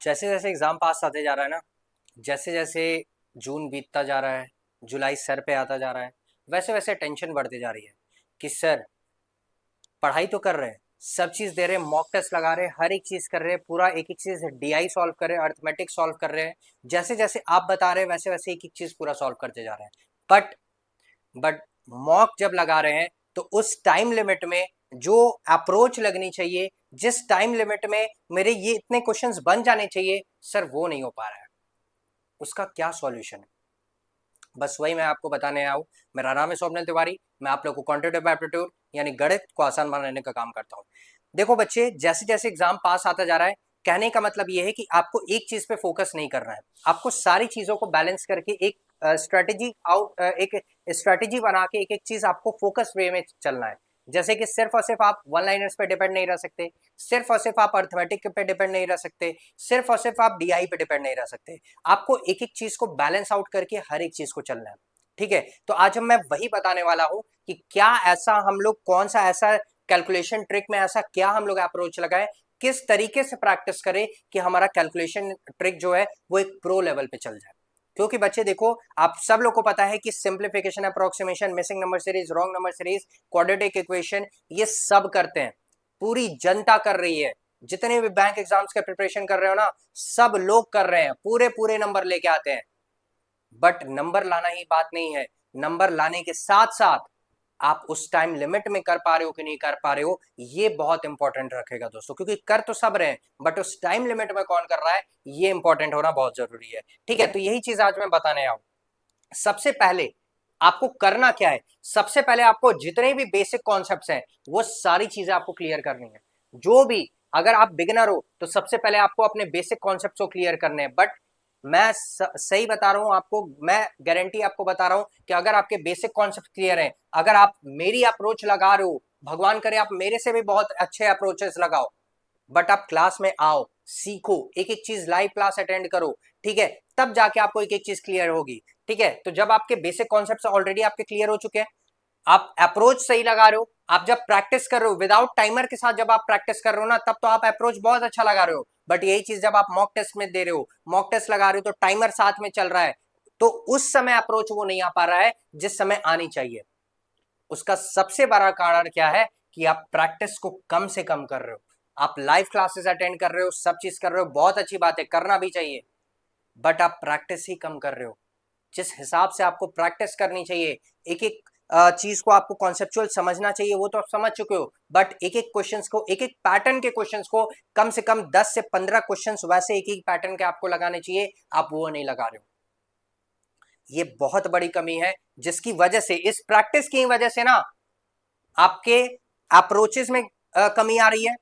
जैसे जैसे एग्जाम पास आते जा रहा है ना, जैसे जैसे जून बीतता जा रहा है, जुलाई सर पे आता जा रहा है, वैसे वैसे टेंशन बढ़ती जा रही है कि सर पढ़ाई तो कर रहे हैं, सब चीज दे रहे हैं, मॉक टेस्ट लगा रहे हैं, हर एक चीज कर रहे हैं, पूरा एक एक चीज डीआई सॉल्व कर रहे हैं, अर्थमेटिक सॉल्व कर रहे हैं, जैसे जैसे आप बता रहे हैं वैसे वैसे एक एक चीज पूरा सॉल्व करते जा रहे हैं। बट बट मॉक जब लगा रहे हैं तो उस टाइम लिमिट में जो अप्रोच लगनी चाहिए, जिस टाइम लिमिट में मेरे ये इतने क्वेश्चंस बन जाने चाहिए, सर वो नहीं हो पा रहा है। उसका क्या सॉल्यूशन है, बस वही मैं आपको बताने आया हूँ। मेरा नाम है स्वप्निल तिवारी। मैं आप लोग को क्वांटिटेटिव एप्टीट्यूड यानी गणित को आसान बनाने का काम करता हूँ। देखो बच्चे, जैसे जैसे एग्जाम पास आता जा रहा है, कहने का मतलब ये है कि आपको एक चीज पे फोकस नहीं करना है, आपको सारी चीजों को बैलेंस करके एक स्ट्रेटेजी बना के एक एक चीज आपको फोकस वे में चलना है। जैसे कि सिर्फ और सिर्फ आप वन लाइनर्स पे डिपेंड नहीं रह सकते, सिर्फ और सिर्फ आप अर्थमेटिक पे डिपेंड नहीं रह सकते, सिर्फ और सिर्फ आप डीआई पे डिपेंड नहीं रह सकते। आपको एक एक चीज को बैलेंस आउट करके हर एक चीज को चलना है। ठीक है, तो आज हम मैं वही बताने वाला हूं कि क्या ऐसा हम लोग, कौन सा ऐसा कैलकुलेशन ट्रिक में ऐसा क्या हम लोग अप्रोच लगाए, किस तरीके से प्रैक्टिस करें कि हमारा कैलकुलेशन ट्रिक जो है वो एक प्रो लेवल पे चल जाए। क्योंकि बच्चे देखो, आप सब लोग को पता है कि simplification, approximation, missing number series, wrong number series, quadratic equation, ये सब करते हैं, पूरी जनता कर रही है। जितने भी बैंक एग्जाम्स के प्रिपरेशन कर रहे हो ना, सब लोग कर रहे हैं, पूरे पूरे नंबर लेके आते हैं। बट नंबर लाना ही बात नहीं है, नंबर लाने के साथ साथ आप उस टाइम लिमिट में कर पा रहे हो कि नहीं कर पा रहे हो, ये बहुत इंपॉर्टेंट रखेगा दोस्तों। क्योंकि कर तो सब रहे हैं, बट उस टाइम लिमिट में कौन कर रहा है, ये इंपॉर्टेंट होना बहुत जरूरी है। ठीक है, तो यही चीज आज मैं बताने आऊं। सबसे पहले आपको करना क्या है, सबसे पहले आपको जितने भी बेसिक कॉन्सेप्ट्स हैं वो सारी चीजें आपको क्लियर करनी है। जो भी, अगर आप बिगिनर हो तो सबसे पहले आपको अपने बेसिक कॉन्सेप्ट्स को क्लियर करने हैं। बट मैं सही बता रहा हूं आपको, मैं गारंटी आपको बता रहा हूं कि अगर आपके बेसिक कॉन्सेप्ट क्लियर हैं, अगर आप मेरी अप्रोच लगा रहे हो, भगवान करे आप मेरे से भी बहुत अच्छे अप्रोचेस लगाओ, बट आप क्लास में आओ, सीखो, एक एक चीज लाइव क्लास अटेंड करो, ठीक है, तब जाके आपको एक एक चीज क्लियर होगी। ठीक है, तो जब आपके बेसिक कॉन्सेप्ट ऑलरेडी आपके क्लियर हो चुके हैं, आप अप्रोच सही लगा रहे हो, आप जब प्रैक्टिस कर रहे हो विदाउट टाइमर के साथ, जब आप प्रैक्टिस कर रहे हो ना, तब तो आप अप्रोच बहुत अच्छा लगा रहे हो। बट यही चीज जब आप मॉक टेस्ट में दे रहे हो, मॉक टेस्ट लगा रहे हो, तो टाइमर साथ में चल रहा है, तो उस समय अप्रोच वो नहीं आ पा रहा है जिस समय आनी चाहिए। उसका सबसे बड़ा कारण क्या है कि आप प्रैक्टिस को कम से कम कर रहे हो। आप लाइव क्लासेस अटेंड कर रहे हो, सब चीज कर रहे हो, बहुत अच्छी बात है, करना भी चाहिए, बट आप प्रैक्टिस ही कम कर रहे हो। जिस हिसाब से आपको प्रैक्टिस करनी चाहिए, एक एक चीज को आपको कॉन्सेप्चुअल समझना चाहिए, वो तो आप समझ चुके हो, बट एक एक क्वेश्चंस को, एक एक पैटर्न के क्वेश्चंस को कम से कम 10 से 15 क्वेश्चंस वैसे एक एक पैटर्न के आपको लगाने चाहिए, आप वो नहीं लगा रहे हो। ये बहुत बड़ी कमी है, जिसकी वजह से, इस प्रैक्टिस की वजह से ना, आपके अप्रोचेस में कमी आ रही है,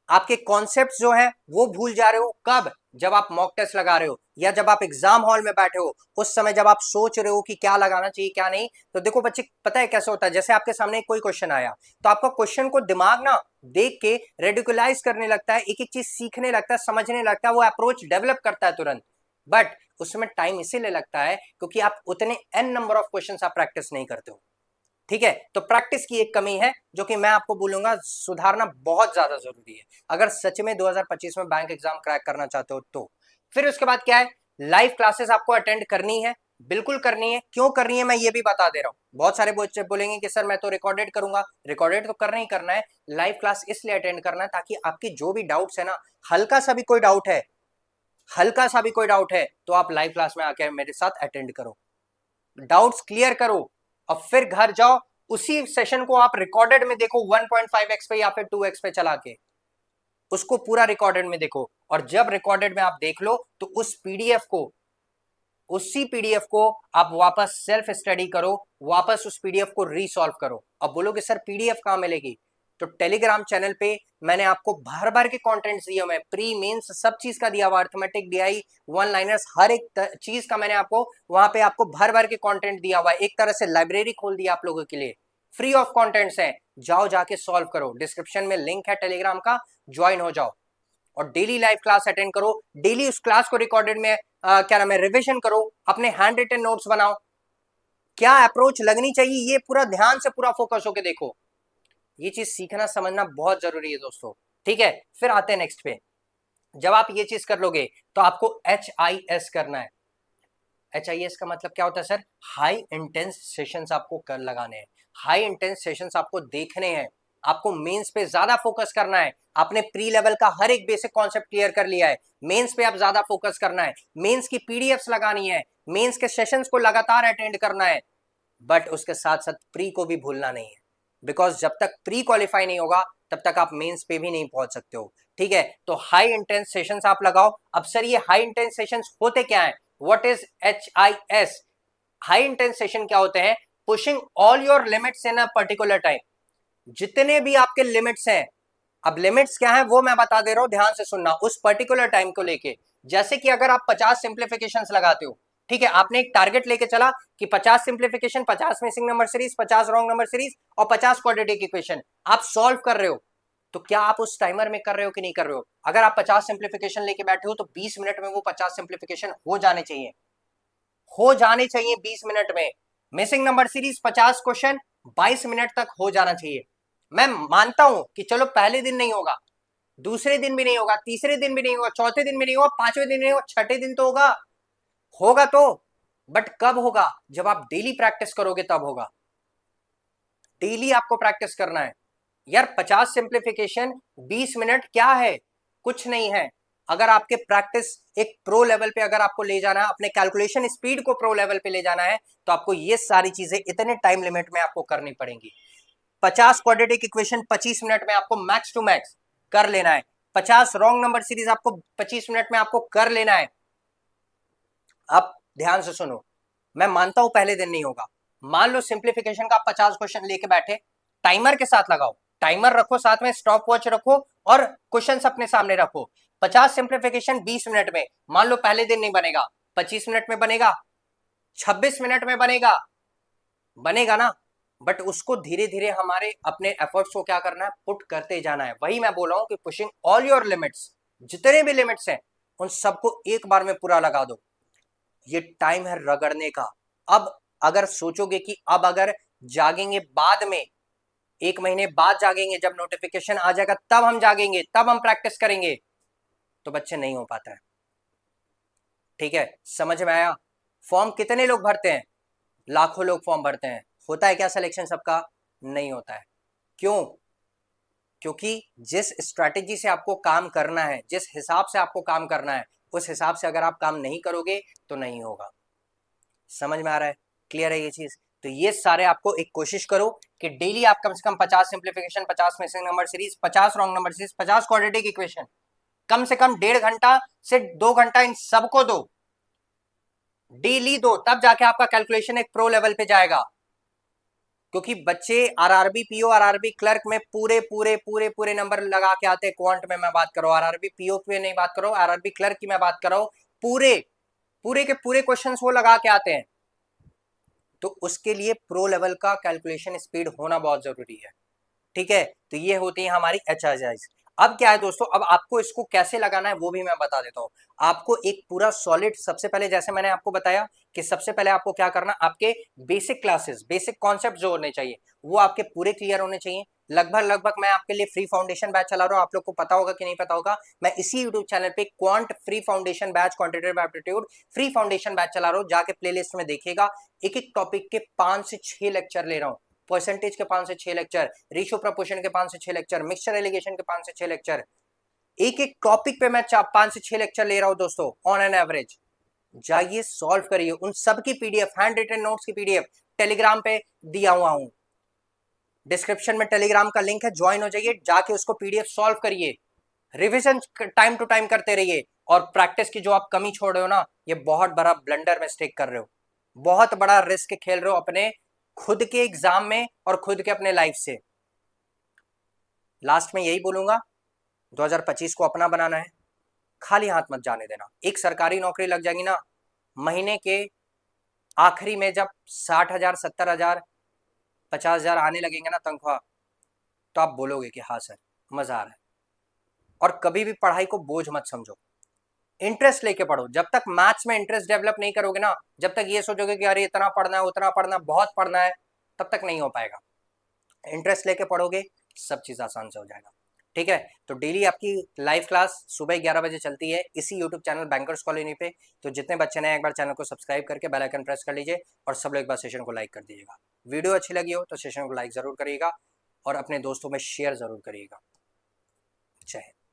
आपके कॉन्सेप्ट्स जो है वो भूल जा रहे हो। कब? जब आप मॉक टेस्ट लगा रहे हो या जब आप एग्जाम हॉल में बैठे हो, उस समय जब आप सोच रहे हो कि क्या लगाना चाहिए क्या नहीं। तो देखो बच्चे, पता है कैसे होता है, जैसे आपके सामने कोई क्वेश्चन आया, तो आपका क्वेश्चन को दिमाग ना देख के रेडिकुलाइज करने लगता है, एक एक चीज सीखने लगता है, समझने लगता है, वो अप्रोच डेवलप करता है तुरंत। बट उसमें टाइम इसीलिए लगता है क्योंकि आप उतने एन नंबर ऑफ क्वेश्चन आप प्रैक्टिस नहीं करते हो। ठीक है, तो प्रैक्टिस की एक कमी है जो कि मैं आपको बोलूंगा सुधारना बहुत ज्यादा जरूरी है, अगर सच में 2025 में बैंक एग्जाम क्रैक करना चाहते हो तो। फिर उसके बाद क्या है, लाइव क्लासेस आपको अटेंड करनी है, बिल्कुल करनी है। क्यों करनी है मैं ये भी बता दे रहा हूं। बहुत सारे बच्चे बोलेंगे कि सर मैं तो रिकॉर्डेड करूंगा, रिकॉर्डेड तो करना ही करना है, लाइव क्लास इसलिए अटेंड करना है ताकि आपकी जो भी डाउट्स है ना, हल्का सा भी कोई डाउट है, हल्का सा भी कोई डाउट है, तो आप लाइव क्लास में आकर मेरे साथ अटेंड करो, डाउट्स क्लियर करो, और फिर घर जाओ, उसी सेशन को आप रिकॉर्डेड में देखो 1.5x पे या फिर 2x पे चला के, उसको पूरा रिकॉर्डेड में देखो। और जब रिकॉर्डेड में आप देख लो तो उस पीडीएफ को, उसी पीडीएफ को आप वापस सेल्फ स्टडी करो, वापस उस पीडीएफ को रीसॉल्व करो। अब बोलोगे सर पीडीएफ कहां मिलेगी, तो टेलीग्राम चैनल पे मैंने आपको भर भर के कंटेंट्स दिए हुए, प्री मेंस सब चीज का दिया हुआ, अर्थमेटिक, डीआई, वन लाइनर्स, हर एक चीज का मैंने आपको वहां पे आपको भर भर के कंटेंट दिया हुआ है। एक तरह से लाइब्रेरी खोल दिया आप लोगों के लिए, फ्री ऑफ कंटेंट्स है, जाओ जाके सॉल्व करो। डिस्क्रिप्शन में लिंक है टेलीग्राम का, ज्वाइन हो जाओ और डेली लाइव क्लास अटेंड करो। डेली उस क्लास को रिकॉर्डेड में क्या नाम है, रिविजन करो, अपने हैंड रिटन नोट्स बनाओ, क्या अप्रोच लगनी चाहिए ये पूरा ध्यान से पूरा फोकस होके देखो। ये चीज सीखना समझना बहुत जरूरी है दोस्तों। ठीक है, फिर आते हैं नेक्स्ट पे। जब आप ये चीज कर लोगे तो आपको HIS करना है। HIS का मतलब क्या होता है सर? हाई इंटेंस सेशंस आपको कर लगाने हैं, हाई इंटेंस सेशंस आपको देखने हैं, आपको मेंस पे ज्यादा फोकस करना है। आपने प्री लेवल का हर एक बेसिक कॉन्सेप्ट क्लियर कर लिया है, मेंस पे आप ज्यादा फोकस करना है, मेंस की पीडीएफ्स लगानी है, मेंस के सेशंस को लगातार अटेंड करना है, बट उसके साथ साथ प्री को भी भूलना नहीं है, बिकॉज जब तक प्री क्वालिफाई नहीं होगा तब तक आप मेंस पे भी नहीं पहुंच सकते हो। ठीक है, तो हाई इंटेंस सेशंस आप लगाओ। अब सर ये हाई इंटेंस सेशंस होते क्या है? What is HIS? High intense session क्या होते हैं? Pushing all your limits in a particular time. जितने भी आपके लिमिट्स हैं, अब लिमिट्स क्या है वो मैं बता दे रहा हूं, ध्यान से सुनना, उस पर्टिकुलर टाइम को लेके। जैसे कि अगर आप 50 सिंप्लीफिकेशंस लगाते हो, ठीक है, आपने एक टारगेट लेके चला कि 50 simplification, 50 missing number series, 50 wrong number series और 50 क्वाड्रेटिक इक्वेशन आप सॉल्व कर रहे हो, तो क्या आप उस टाइमर में कर रहे हो कि नहीं कर रहे हो? अगर आप 50 सिंप्लीफिकेशन लेके बैठे हो तो 20 मिनट में वो 50 सिंप्लीफिकेशन हो जाने चाहिए, हो जाने चाहिए 20 मिनट में। Missing number series 50 question 22 minute तक हो जाना चाहिए। मैं मानता हूं कि चलो पहले दिन नहीं होगा, दूसरे दिन भी नहीं होगा, तीसरे दिन भी नहीं होगा, चौथे दिन भी नहीं होगा, पांचवें दिन नहीं होगा, छठे दिन तो होगा, होगा तो, बट कब होगा? जब आप डेली प्रैक्टिस करोगे तब होगा। डेली आपको प्रैक्टिस करना है यार। 50 सिंप्लीफिकेशन 20 मिनट क्या है? कुछ नहीं है। अगर आपके प्रैक्टिस एक प्रो लेवल पे अगर आपको ले जाना है, अपने कैलकुलेशन स्पीड को प्रो लेवल पे ले जाना है, तो आपको ये सारी चीजें इतने टाइम लिमिट में आपको करनी पड़ेंगी। 50 क्वाड्रेटिक इक्वेशन 25 मिनट में आपको मैक्स टू मैक्स कर लेना है। 50 रॉन्ग नंबर सीरीज आपको 25 मिनट में आपको कर लेना है। अब ध्यान से सुनो, मैं मानता हूं पहले दिन नहीं होगा। मान लो सिंप्लीफिकेशन का 50 क्वेश्चन लेके बैठे, टाइमर के साथ लगाओ, टाइमर रखो, साथ में स्टॉप वॉच रखो और क्वेश्चन अपने सामने रखो। 50 सिंप्लीफिकेशन 20 मिनट में, मान लो पहले दिन नहीं बनेगा, 25 मिनट में बनेगा, 26 मिनट में बनेगा, बनेगा ना? बट उसको धीरे धीरे हमारे अपने एफर्ट्स को क्या करना है? पुट करते जाना है। वही मैं बोल रहा हूं कि पुशिंग ऑल योर लिमिट्स, जितने भी लिमिट्स हैं उन सबको एक बार में पूरा लगा दो। ये टाइम है रगड़ने का। अब अगर सोचोगे कि अब अगर जागेंगे बाद में, 1 महीने बाद जागेंगे, जब नोटिफिकेशन आ जाएगा तब हम जागेंगे, तब हम प्रैक्टिस करेंगे, तो बच्चे नहीं हो पाता है। ठीक है, समझ में आया? फॉर्म कितने लोग भरते हैं? लाखों लोग फॉर्म भरते हैं। होता है क्या सिलेक्शन सबका? नहीं होता है। क्यों? क्योंकि जिस स्ट्रैटेजी से आपको काम करना है, जिस हिसाब से आपको काम करना है, उस हिसाब से अगर आप काम नहीं करोगे तो नहीं होगा। समझ में आ रहा है? क्लियर है ये चीज? तो ये सारे आपको एक कोशिश करो कि डेली आप कम से कम 50 simplification, 50 missing number series, 50 wrong number series, 50 quadratic equation, कम से कम 1.5 घंटा से 2 घंटा इन सबको दो, डेली दो, तब जाके आपका कैलकुलेशन एक प्रो लेवल पे जाएगा। क्योंकि बच्चे आरआरबी पीओ, आरआरबी क्लर्क में पूरे पूरे पूरे पूरे नंबर लगा के आते हैं। क्वांट में मैं बात करो, आरआरबी पीओ पे नहीं बात करो, आरआरबी क्लर्क की मैं बात कर रहा हूं, पूरे पूरे के पूरे क्वेश्चंस वो लगा के आते हैं। तो उसके लिए प्रो लेवल का कैलकुलेशन स्पीड होना बहुत जरूरी है। ठीक है, तो ये होती है हमारी HIS। अब क्या है दोस्तों, अब आपको इसको कैसे लगाना है वो भी मैं बता देता हूं। आपको एक पूरा सॉलिड, सबसे पहले जैसे मैंने आपको बताया कि सबसे पहले आपको क्या करना, आपके बेसिक क्लासेस, बेसिक कॉन्सेप्ट जो होने चाहिए वो आपके पूरे क्लियर होने चाहिए। लगभग लगभग मैं आपके लिए फ्री फाउंडेशन बैच चला रहा हूं, आप लोग को पता होगा कि नहीं पता होगा, मैं इसी यूट्यूब चैनल पे quant free foundation batch, quantitative aptitude free foundation batch चला रहा हूं, जाके प्लेलिस्ट में देखिएगा। एक एक टॉपिक के 5 से 6 लेक्चर ले रहा हूं, परसेंटेज के 5 से 6 लेक्चर, रेशियो प्रपोर्शन के 5 से 6 लेक्चर, मिक्सचर एलिगेशन के 5 से 6 लेक्चर, एक एक टॉपिक पे मैं 5 से 6 लेक्चर ले रहा हूं दोस्तों ऑन एन एवरेज। जाइए सॉल्व करिए, उन सब की पीडीएफ, हैंड रिटन नोट्स की पीडीएफ टेलीग्राम पे दिया हुआ हूं, डिस्क्रिप्शन में टेलीग्राम का लिंक है, ज्वाइन हो जाइए, जाके उसको पीडीएफ सॉल्व करिए, रिवीजन टाइम टू टाइम करते रहिए। और प्रैक्टिस की जो आप कमी छोड़ रहे हो ना, ये बहुत बड़ा ब्लंडर मिस्टेक कर रहे हो, बहुत बड़ा रिस्क खेल रहे हो अपने खुद के एग्जाम में और खुद के अपने लाइफ से। लास्ट में यही बोलूंगा, 2025 को अपना बनाना है, खाली हाथ मत जाने देना। एक सरकारी नौकरी लग जाएगी ना, महीने के आखिरी में जब 60,000, 70,000, 50,000 आने लगेंगे ना तनख्वाह, तो आप बोलोगे कि हाँ सर मजा आ रहा है। और कभी भी पढ़ाई को बोझ मत समझो, इंटरेस्ट लेके पढ़ो। जब तक मैथ्स में इंटरेस्ट डेवलप नहीं करोगे ना, जब तक ये सोचोगे कि अरे इतना पढ़ना है, उतना पढ़ना है, बहुत पढ़ना है, तब तक नहीं हो पाएगा। इंटरेस्ट लेके पढ़ोगे, सब चीज आसान से हो जाएगा। ठीक है। तो डेली आपकी लाइव क्लास सुबह 11 बजे चलती है इसी यूट्यूब चैनल बैंकर्स कॉलोनी पे। तो जितने बच्चे नए एक बार चैनल को सब्सक्राइब करके बेल आइकन प्रेस कर लीजिए और सब लोग एक बार सेशन को लाइक कर दीजिएगा। वीडियो अच्छी लगी हो तो सेशन को लाइक ज़रूर करिएगा और अपने दोस्तों में शेयर ज़रूर करिएगा। जय हिंद।